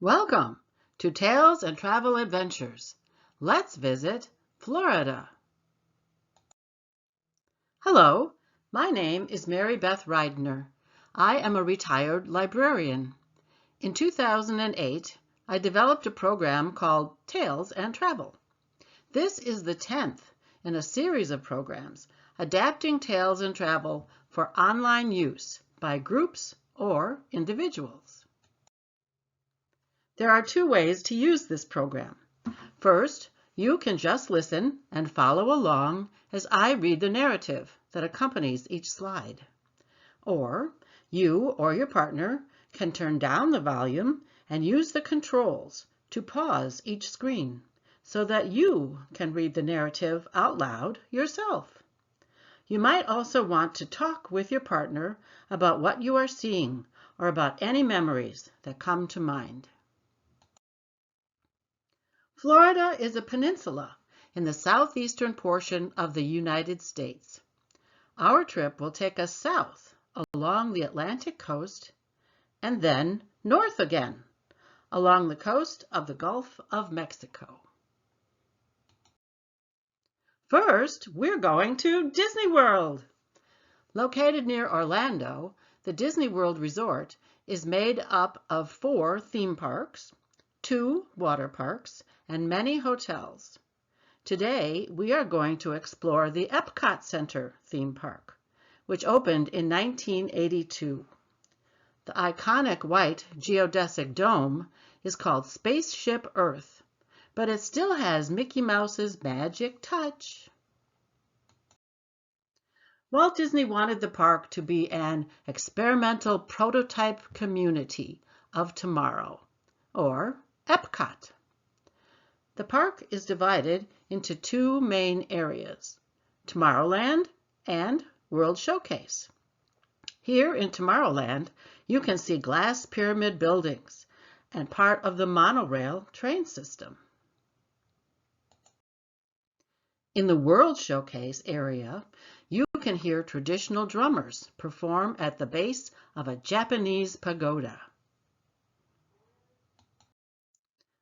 Welcome to Tales and Travel Adventures. Let's visit Florida. Hello, my name is Mary Beth Reidner. I am a retired librarian. In 2008, I developed a program called Tales and Travel. This is the 10th in a series of programs adapting Tales and Travel for online use by groups or individuals. There are two ways to use this program. First, you can just listen and follow along as I read the narrative that accompanies each slide. Or you or your partner can turn down the volume and use the controls to pause each screen so that you can read the narrative out loud yourself. You might also want to talk with your partner about what you are seeing or about any memories that come to mind. Florida is a peninsula in the southeastern portion of the United States. Our trip will take us south along the Atlantic coast and then north again along the coast of the Gulf of Mexico. First, we're going to Disney World. Located near Orlando, the Disney World Resort is made up of 4 theme parks, 2 water parks, and many hotels. Today, we are going to explore the Epcot Center theme park, which opened in 1982. The iconic white geodesic dome is called Spaceship Earth, but it still has Mickey Mouse's magic touch. Walt Disney wanted the park to be an experimental prototype community of tomorrow, or Epcot. The park is divided into 2 main areas, Tomorrowland and World Showcase. Here in Tomorrowland, you can see glass pyramid buildings and part of the monorail train system. In the World Showcase area, you can hear traditional drummers perform at the base of a Japanese pagoda.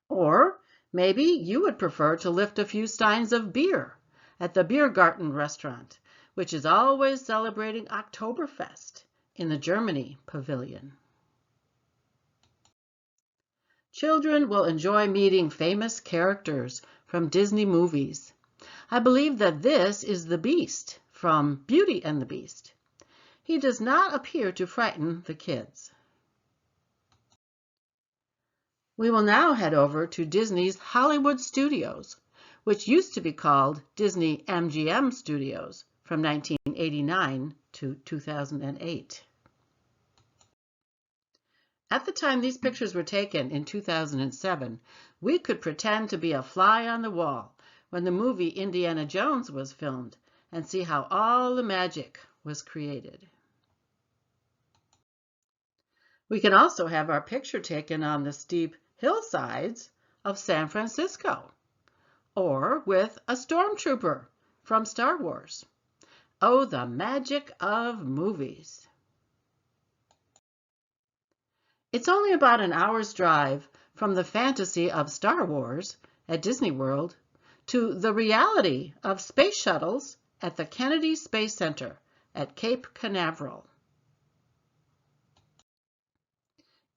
Or maybe you would prefer to lift a few steins of beer at the Biergarten restaurant, which is always celebrating Oktoberfest in the Germany pavilion. Children will enjoy meeting famous characters from Disney movies. I believe that this is the Beast from Beauty and the Beast. He does not appear to frighten the kids. We will now head over to Disney's Hollywood Studios, which used to be called Disney MGM Studios from 1989 to 2008. At the time these pictures were taken in 2007, we could pretend to be a fly on the wall when the movie Indiana Jones was filmed and see how all the magic was created. We can also have our picture taken on the steep hillsides of San Francisco, or with a stormtrooper from Star Wars. Oh, the magic of movies. It's only about an hour's drive from the fantasy of Star Wars at Disney World to the reality of space shuttles at the Kennedy Space Center at Cape Canaveral.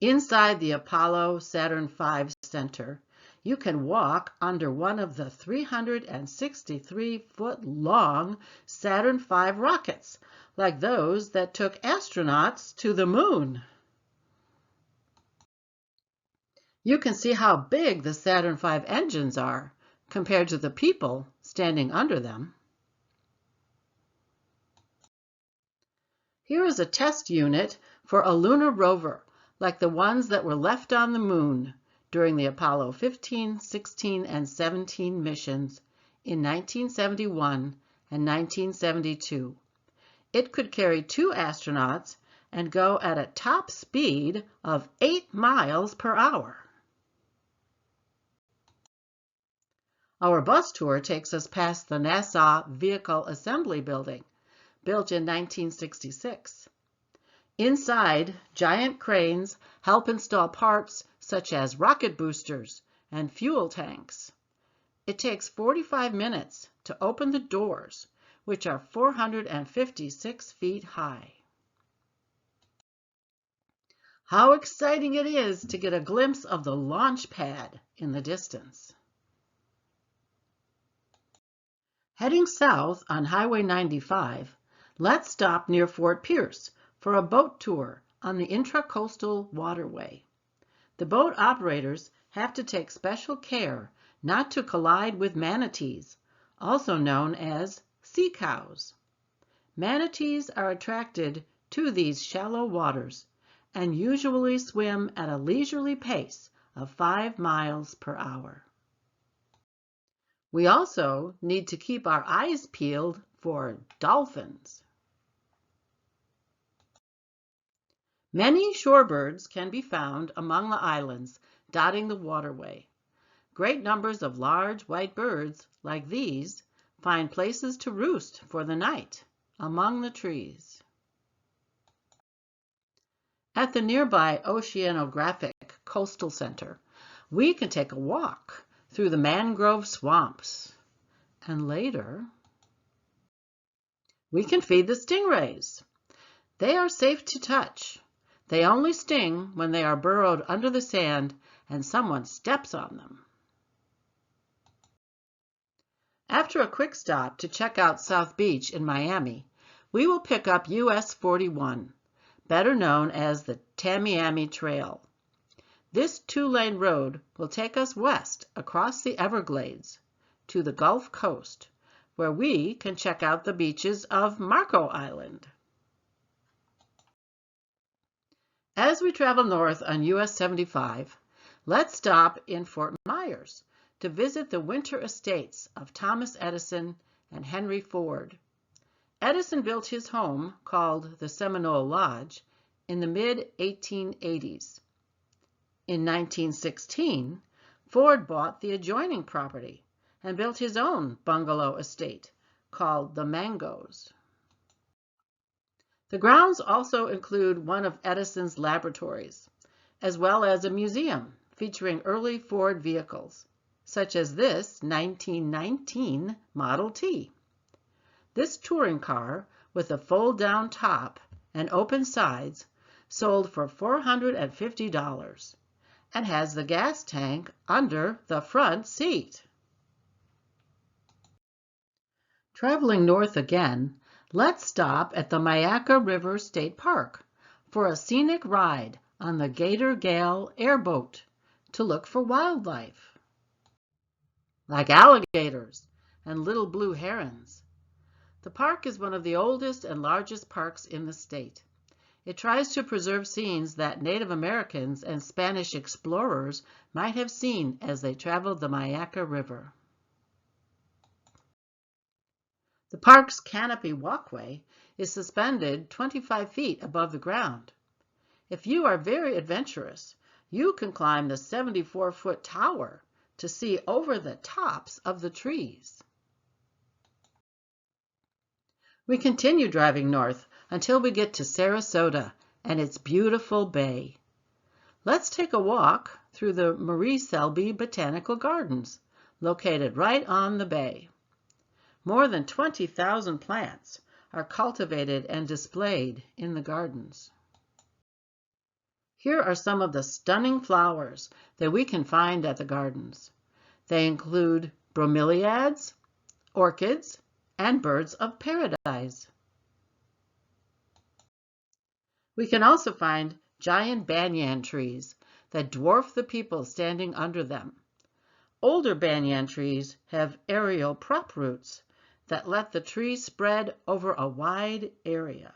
Inside the Apollo Saturn V Center, you can walk under one of the 363-foot-long Saturn V rockets, like those that took astronauts to the moon. You can see how big the Saturn V engines are compared to the people standing under them. Here is a test unit for a lunar rover, like the ones that were left on the moon during the Apollo 15, 16, and 17 missions in 1971 and 1972. It could carry 2 astronauts and go at a top speed of 8 miles per hour. Our bus tour takes us past the NASA Vehicle Assembly Building, built in 1966. Inside, giant cranes help install parts such as rocket boosters and fuel tanks. It takes 45 minutes to open the doors, which are 456 feet high. How exciting it is to get a glimpse of the launch pad in the distance. Heading south on Highway 95, let's stop near Fort Pierce for a boat tour on the Intracoastal Waterway. The boat operators have to take special care not to collide with manatees, also known as sea cows. Manatees are attracted to these shallow waters and usually swim at a leisurely pace of 5 miles per hour. We also need to keep our eyes peeled for dolphins. Many shorebirds can be found among the islands dotting the waterway. Great numbers of large white birds, like these, find places to roost for the night among the trees. At the nearby Oceanographic Coastal Center, we can take a walk through the mangrove swamps. And later, we can feed the stingrays. They are safe to touch. They only sting when they are burrowed under the sand and someone steps on them. After a quick stop to check out South Beach in Miami, we will pick up US 41, better known as the Tamiami Trail. This 2-lane road will take us west across the Everglades to the Gulf Coast, where we can check out the beaches of Marco Island. As we travel north on US 75, let's stop in Fort Myers to visit the winter estates of Thomas Edison and Henry Ford. Edison built his home, called the Seminole Lodge, in the mid-1880s. In 1916, Ford bought the adjoining property and built his own bungalow estate called the Mangoes. The grounds also include one of Edison's laboratories, as well as a museum featuring early Ford vehicles, such as this 1919 Model T. This touring car, with a fold-down top and open sides, sold for $450 and has the gas tank under the front seat. Traveling north again, let's stop at the Myakka River State Park for a scenic ride on the Gator Gale airboat to look for wildlife, like alligators and little blue herons. The park is one of the oldest and largest parks in the state. It tries to preserve scenes that Native Americans and Spanish explorers might have seen as they traveled the Myakka River. The park's canopy walkway is suspended 25 feet above the ground. If you are very adventurous, you can climb the 74-foot tower to see over the tops of the trees. We continue driving north until we get to Sarasota and its beautiful bay. Let's take a walk through the Marie Selby Botanical Gardens, located right on the bay. More than 20,000 plants are cultivated and displayed in the gardens. Here are some of the stunning flowers that we can find at the gardens. They include bromeliads, orchids, and birds of paradise. We can also find giant banyan trees that dwarf the people standing under them. Older banyan trees have aerial prop roots that let the tree spread over a wide area.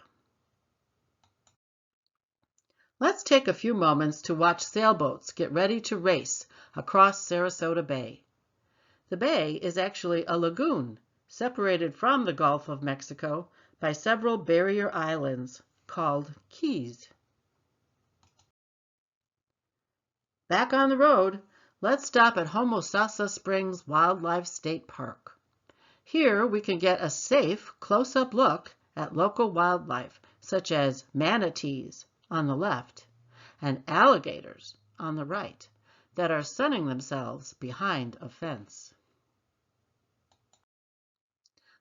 Let's take a few moments to watch sailboats get ready to race across Sarasota Bay. The bay is actually a lagoon separated from the Gulf of Mexico by several barrier islands called keys. Back on the road, let's stop at Homosassa Springs Wildlife State Park. Here we can get a safe close-up look at local wildlife, such as manatees on the left and alligators on the right that are sunning themselves behind a fence.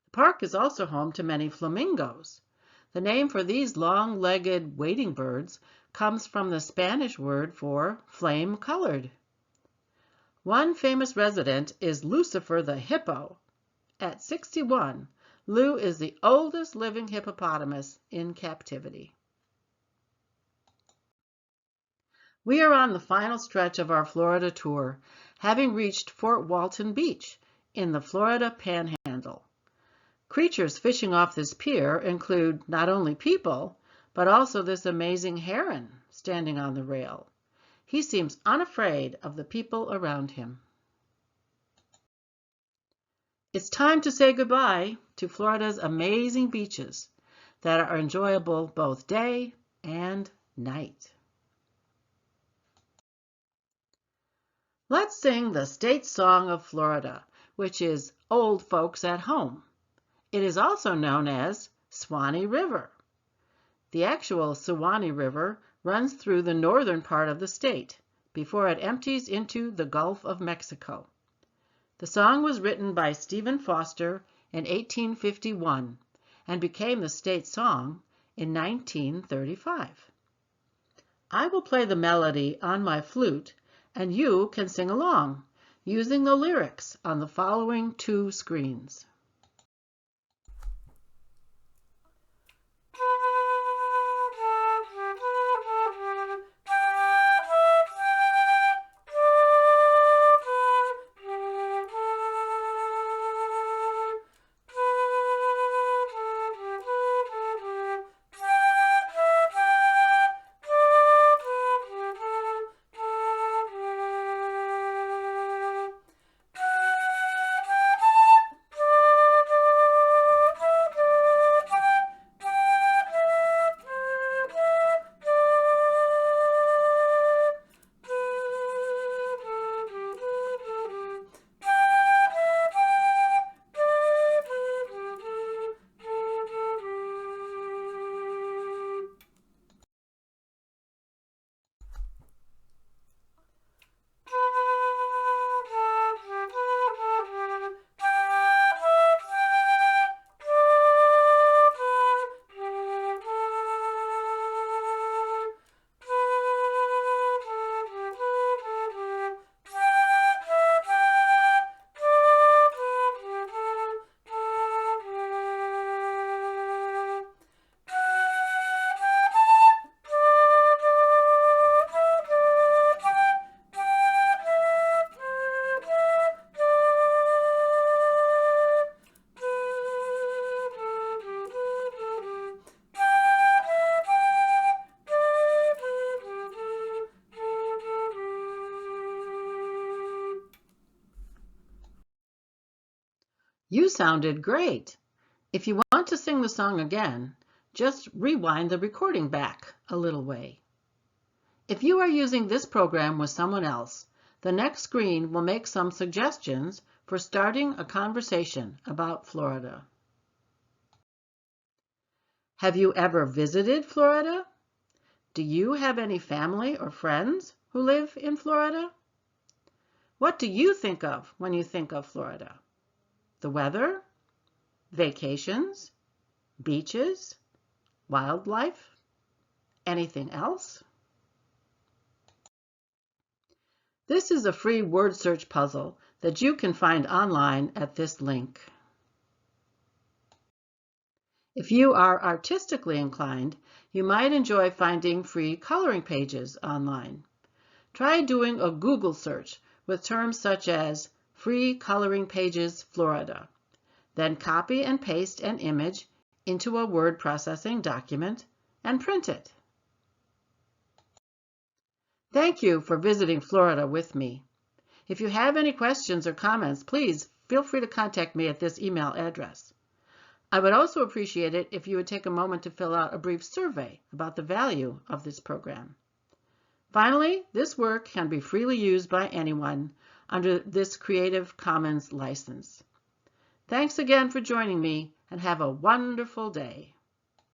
The park is also home to many flamingos. The name for these long-legged wading birds comes from the Spanish word for flame-colored. One famous resident is Lucifer the hippo. At 61, Lou is the oldest living hippopotamus in captivity. We are on the final stretch of our Florida tour, having reached Fort Walton Beach in the Florida Panhandle. Creatures fishing off this pier include not only people, but also this amazing heron standing on the rail. He seems unafraid of the people around him. It's time to say goodbye to Florida's amazing beaches that are enjoyable both day and night. Let's sing the state song of Florida, which is Old Folks at Home. It is also known as Swanee River. The actual Suwannee River runs through the northern part of the state before it empties into the Gulf of Mexico. The song was written by Stephen Foster in 1851 and became the state song in 1935. I will play the melody on my flute, and you can sing along using the lyrics on the following two screens. You sounded great. If you want to sing the song again, just rewind the recording back a little way. If you are using this program with someone else, the next screen will make some suggestions for starting a conversation about Florida. Have you ever visited Florida? Do you have any family or friends who live in Florida? What do you think of when you think of Florida? The weather, vacations, beaches, wildlife, anything else? This is a free word search puzzle that you can find online at this link. If you are artistically inclined, you might enjoy finding free coloring pages online. Try doing a Google search with terms such as Free Coloring Pages Florida. Then copy and paste an image into a word processing document and print it. Thank you for visiting Florida with me. If you have any questions or comments, please feel free to contact me at this email address. I would also appreciate it if you would take a moment to fill out a brief survey about the value of this program. Finally, this work can be freely used by anyone under this Creative Commons license. Thanks again for joining me, and have a wonderful day.